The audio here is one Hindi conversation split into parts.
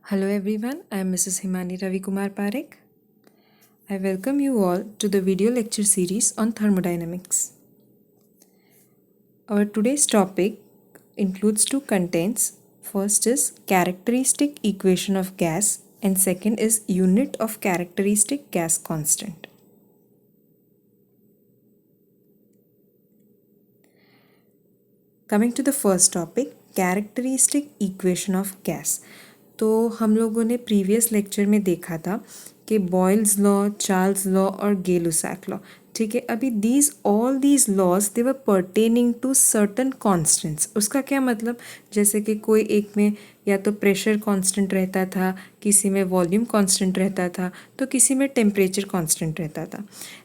Hello everyone, I am Mrs. Himani Ravi Kumar Parekh. I welcome you all to the video lecture series on thermodynamics. Our today's topic includes two contents. First is characteristic equation of gas and second is unit of characteristic gas constant. Coming to the first topic, characteristic equation of gas. तो हम लोगों ने प्रीवियस लेक्चर में देखा था कि बॉयल्स लॉ, चार्ल्स लॉ और गे-लुसाक लॉ, ठीक है। अभी all these laws they were pertaining to certain constants. उसका क्या मतलब, जैसे कि कोई एक में या तो प्रेशर कांस्टेंट रहता था, किसी में वॉल्यूम कांस्टेंट रहता था, तो किसी में टेम्परेचर कांस्टेंट रहता था।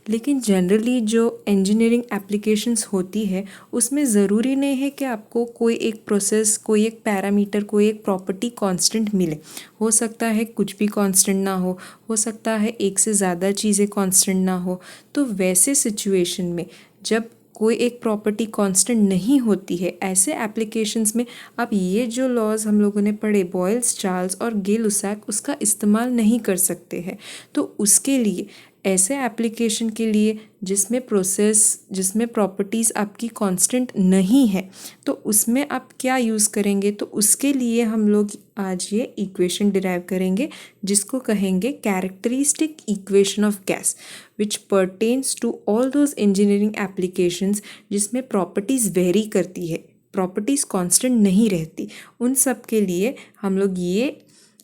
लेकिन जनरली जो इंजीनियरिंग एप्लीकेशंस होती है उसमें ज़रूरी नहीं है कि आपको कोई एक प्रोसेस, कोई एक पैरामीटर, कोई एक प्रॉपर्टी कांस्टेंट मिले। हो सकता है कुछ भी कांस्टेंट ना हो सकता है एक से ज़्यादा चीज़ें कांस्टेंट ना हो। तो वैसे सिचुएशन में जब कोई एक प्रॉपर्टी कांस्टेंट नहीं होती है, ऐसे एप्लीकेशंस में आप ये जो लॉज हम लोगों ने पढ़े, बॉयल्स, चार्ल्स और गे-लुसाक, उसका इस्तेमाल नहीं कर सकते हैं। तो उसके लिए ऐसे एप्लीकेशन के लिए जिसमें प्रॉपर्टीज़ आपकी कांस्टेंट नहीं है, तो उसमें आप क्या यूज़ करेंगे, तो उसके लिए हम लोग आज ये इक्वेशन डिराइव करेंगे जिसको कहेंगे characteristic equation of gas, which pertains to all those engineering applications जिसमें प्रॉपर्टीज़ वेरी करती है, प्रॉपर्टीज़ कांस्टेंट नहीं रहती। उन सब के लिए हम लोग ये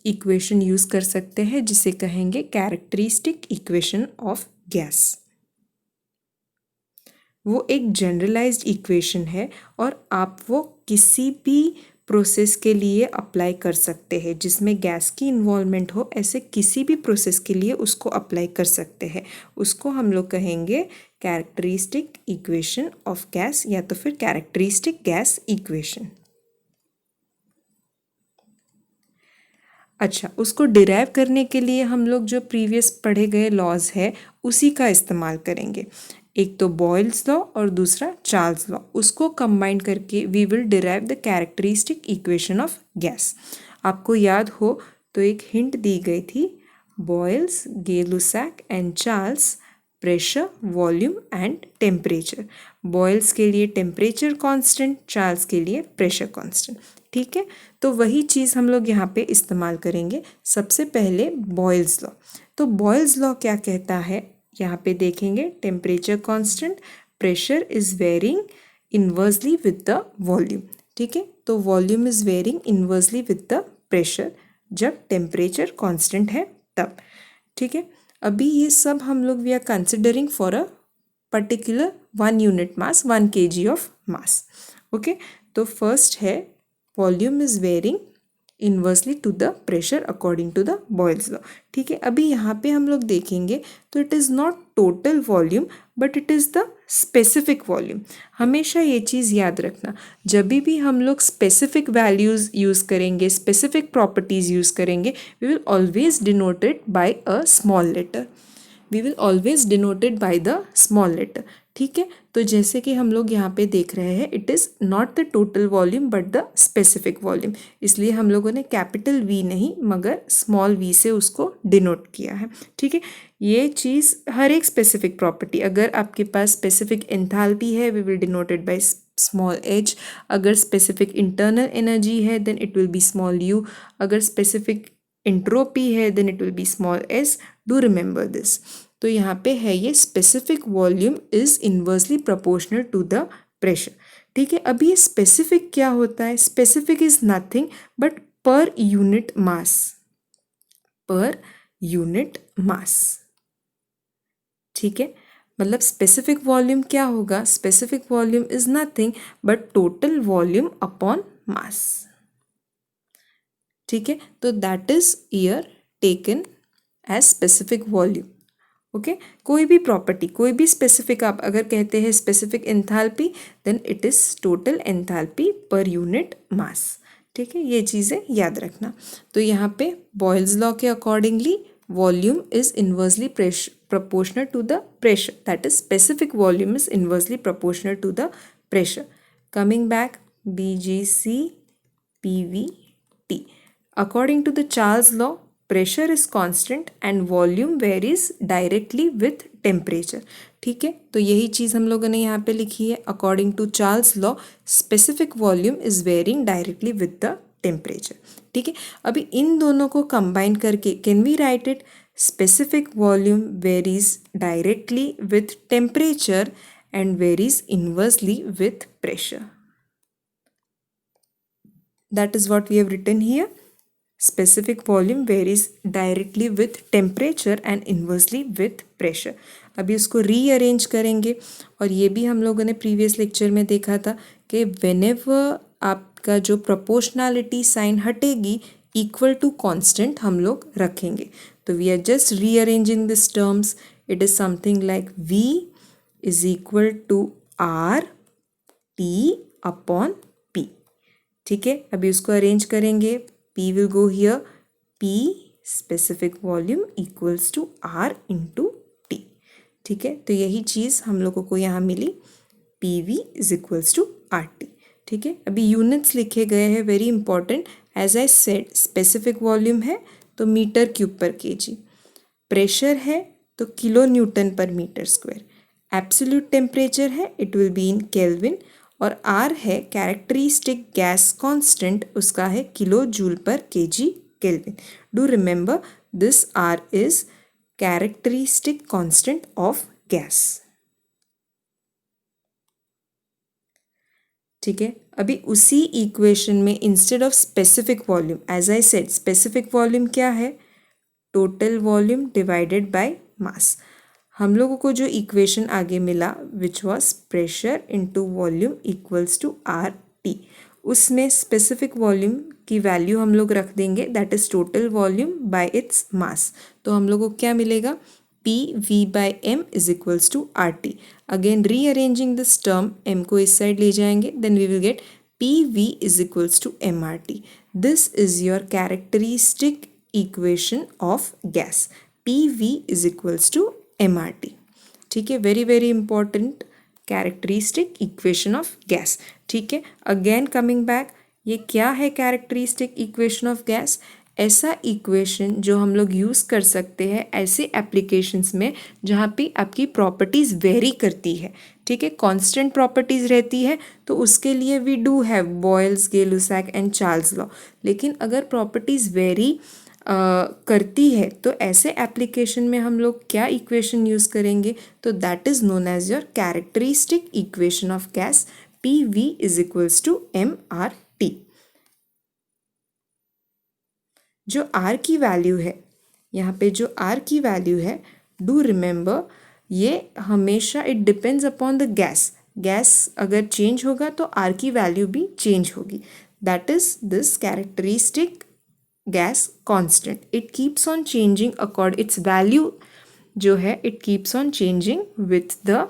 इक्वेशन यूज़ कर सकते हैं जिसे कहेंगे कैरेक्टरिस्टिक इक्वेशन ऑफ गैस। वो एक जनरलाइज्ड इक्वेशन है और आप वो किसी भी प्रोसेस के लिए अप्लाई कर सकते हैं जिसमें गैस की इन्वॉल्वमेंट हो। ऐसे किसी भी प्रोसेस के लिए उसको अप्लाई कर सकते हैं। उसको हम लोग कहेंगे कैरेक्टरिस्टिक इक्वेशन ऑफ गैस या तो फिर कैरेक्टरिस्टिक गैस इक्वेशन। अच्छा, उसको डिराइव करने के लिए हम लोग जो प्रीवियस पढ़े गए लॉज है उसी का इस्तेमाल करेंगे। एक तो बॉयल्स लॉ और दूसरा चार्ल्स लॉ, उसको कंबाइन करके we will derive the characteristic equation of gas. आपको याद हो तो एक हिंट दी गई थी, Boyle's, Gay Lussac and Charles, pressure, volume and temperature. Boyle's के लिए टेम्परेचर कांस्टेंट, चार्ल्स के लिए प्रेशर कांस्टेंट, ठीक है। तो वही चीज़ हम लोग यहाँ पे इस्तेमाल करेंगे। सबसे पहले बॉयल्स लॉ। तो बॉयल्स लॉ क्या कहता है, यहाँ पे देखेंगे, temperature constant, pressure is varying inversely with the volume, ठीक है। तो volume is varying inversely with the pressure जब टेम्परेचर कांस्टेंट है तब, ठीक है। अभी ये सब हम लोग we are considering for a particular 1 unit mass, 1 kg of mass, okay. तो फर्स्ट है volume is varying inversely to the pressure according to the Boyle's law, ठीक है। अभी यहाँ पे हम लोग देखेंगे तो it is not total volume but it is the specific volume. हमेशा ये चीज़ याद रखना, जब भी हम लोग स्पेसिफिक वैल्यूज़ यूज़ करेंगे, स्पेसिफिक प्रॉपर्टीज़ यूज़ करेंगे, we will always denote it by a small letter, we will always denoted by the small letter, ठीक है। तो जैसे कि हम लोग यहाँ पे देख रहे हैं, it is not the total volume but the specific volume, इसलिए हम लोगों ने कैपिटल वी नहीं मगर स्मॉल वी से उसको डिनोट किया है, ठीक है। ये चीज़ हर एक स्पेसिफिक प्रॉपर्टी, अगर आपके पास स्पेसिफिक एंथैल्पी है we will denoted by small h, अगर स्पेसिफिक इंटरनल एनर्जी है then it will be small u, अगर स्पेसिफिक एंट्रोपी है then it will be small s. Do remember this. तो यहाँ पे है ये specific volume is inversely proportional to the pressure, ठीक है। अब ये स्पेसिफिक क्या होता है, specific is nothing but per unit mass, per unit mass, ठीक है। मतलब स्पेसिफिक वॉल्यूम क्या होगा, specific volume is nothing but total volume upon mass, ठीक है। तो that is here taken as specific volume, okay. कोई भी प्रॉपर्टी, कोई भी स्पेसिफिक, आप अगर कहते हैं specific enthalpy then it is total enthalpy per unit mass, ठीक है। ये चीज़ें याद रखना। तो यहाँ पे बॉयल्स लॉ के accordingly volume is inversely proportional to the pressure, that is specific volume is inversely proportional to the pressure. Coming back, BGC PVT, according to the Charles law pressure is constant and volume varies directly with temperature. ठीक है, तो यही चीज़ हम लोगों ने यहाँ पे लिखी है। According to Charles law specific volume is varying directly with the temperature. ठीक है, अभी इन दोनों को कंबाइन करके can we write it specific volume varies directly with temperature and varies inversely with pressure. That is what we have written here. Specific volume varies directly with temperature and inversely with pressure. अभी उसको रीअरेंज करेंगे और ये भी हम लोगों ने प्रीवियस लेक्चर में देखा था कि whenever आपका जो प्रोपोर्शनैलिटी साइन हटेगी इक्वल टू कांस्टेंट हम लोग रखेंगे। तो we are just rearranging this terms. It is something like V is equal to R T upon P। ठीक है, अभी उसको अरेंज करेंगे। P will go here, P specific volume equals to R into T। ठीक है, तो यही चीज़ हम लोगों को यहाँ मिली, PV is equals to RT। ठीक है, अभी यूनिट्स लिखे गए हैं, very important. As I said specific volume है तो metre cube per kg, pressure है तो kilo newton per metre square, absolute temperature है it will be in kelvin, और आर है कैरेक्टरिस्टिक गैस कांस्टेंट, उसका है kilo joule per kg kelvin. Do remember this R is characteristic constant of gas. ठीक है, अभी उसी इक्वेशन में instead of specific volume, as I said specific volume क्या है, total volume divided by mass. हम लोगों को जो इक्वेशन आगे मिला which was pressure into volume equals to R T, उसमें स्पेसिफिक वॉल्यूम की वैल्यू हम लोग रख देंगे, that is total volume by its mass. तो हम लोगों को क्या मिलेगा, P V by M is equals to R T. Again rearranging this term, M को इस साइड ले जाएंगे, then we will get P V is equals to M R T. This is your characteristic equation of gas, P V is equals to MRT। ठीक है, very very important characteristic equation of gas. ठीक है, अगेन कमिंग बैक, ये क्या है कैरेक्टरिस्टिक इक्वेशन ऑफ गैस? ऐसा इक्वेशन जो हम लोग यूज़ कर सकते हैं ऐसे एप्लीकेशंस में जहाँ पे आपकी प्रॉपर्टीज़ वेरी करती है। ठीक है, कांस्टेंट प्रॉपर्टीज़ रहती है तो उसके लिए we do have Boyle's, Gay Lussac and Charles law. लेकिन अगर प्रॉपर्टीज़ वेरी करती है तो ऐसे एप्लीकेशन में हम लोग क्या इक्वेशन यूज़ करेंगे, तो that is known as your characteristic equation of gas, P V is equals to M R T. जो आर की वैल्यू है, यहाँ पे जो आर की वैल्यू है, डू रिमेंबर ये हमेशा it depends upon the gas. Gas अगर चेंज होगा तो आर की वैल्यू भी चेंज होगी। That is this characteristic gas constant, it keeps on changing accord, its value जो है it keeps on changing with the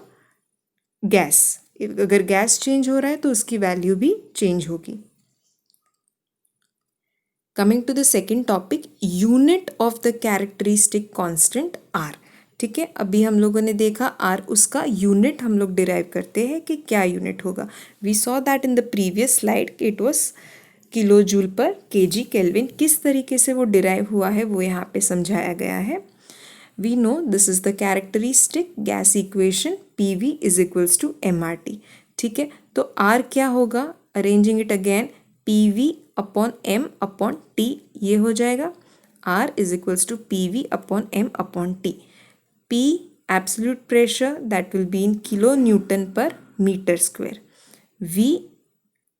gas. अगर गैस चेंज हो रहा है तो उसकी वैल्यू भी चेंज होगी। Coming to the second topic, unit of the characteristic constant R. ठीक है, अभी हम लोगों ने देखा आर, उसका यूनिट हम लोग डिराइव करते हैं कि क्या यूनिट होगा। We saw that in the previous slide it was kilo joule per kg kelvin. किस तरीके से वो डिराइव हुआ है वो यहाँ पे समझाया गया है। We know this is the characteristic gas equation, P V is equals to M R T. ठीक है, तो आर क्या होगा, arranging it again, P V upon M upon T, ये हो जाएगा R is equals to P V upon M upon T. P absolute pressure that will be in kilo newton per metre square, V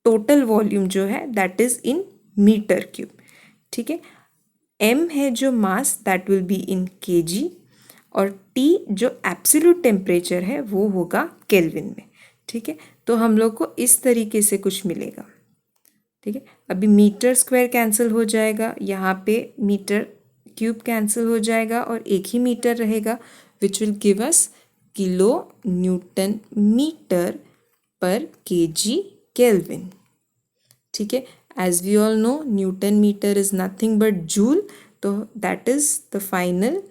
total volume जो है that is in metre cube. ठीक है, एम है जो mass that will be in KG, और टी जो एब्सोल्यूट टेम्परेचर है वो होगा केल्विन में। ठीक है, तो हम लोग को इस तरीके से कुछ मिलेगा। ठीक है, अभी मीटर स्क्वायर कैंसिल हो जाएगा, यहाँ पे मीटर क्यूब कैंसिल हो जाएगा और एक ही मीटर रहेगा, which will give us kilo newton metre per kg kelvin. ठीक है, as we all know newton metre is nothing but joule, तो that is the final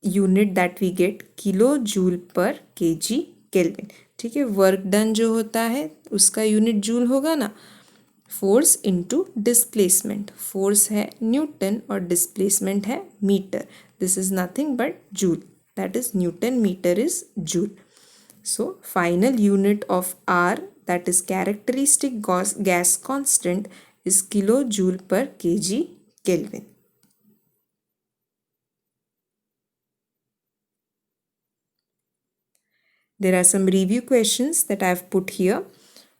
unit that we get, kilo joule per kg kelvin. ठीक है, वर्क डन जो होता है उसका यूनिट जूल होगा ना, फोर्स इनटू डिस्प्लेसमेंट, फोर्स है न्यूटन और डिस्प्लेसमेंट है metre, this is nothing but joule, that is newton metre is joule. So final unit of R, that is characteristic gas constant, is kilojoule per kg Kelvin. There are some review questions that I have put here.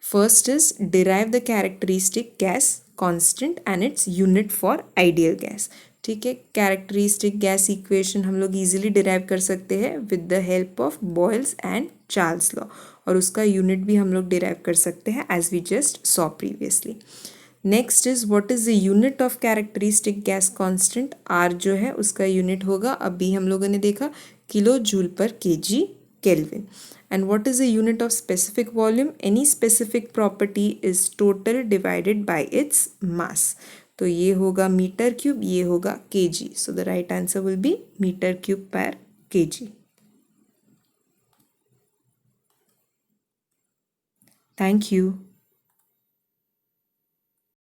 First is derive the characteristic gas constant and its unit for ideal gas. ठीक है, कैरेक्टरिस्टिक गैस इक्वेशन हम लोग इजीली डिराइव कर सकते हैं with the help of Boyle's and Charles law, और उसका यूनिट भी हम लोग डिराइव कर सकते हैं as we just saw previously. Next is what is the unit of characteristic gas constant. R जो है उसका यूनिट होगा, अभी हम लोगों ने देखा, kilo joule per kg kelvin. And what is the unit of specific volume. Any specific property is total divided by its mass. तो ये होगा मीटर क्यूब, ये होगा kg. So the right answer will be metre cube per kg. Thank you.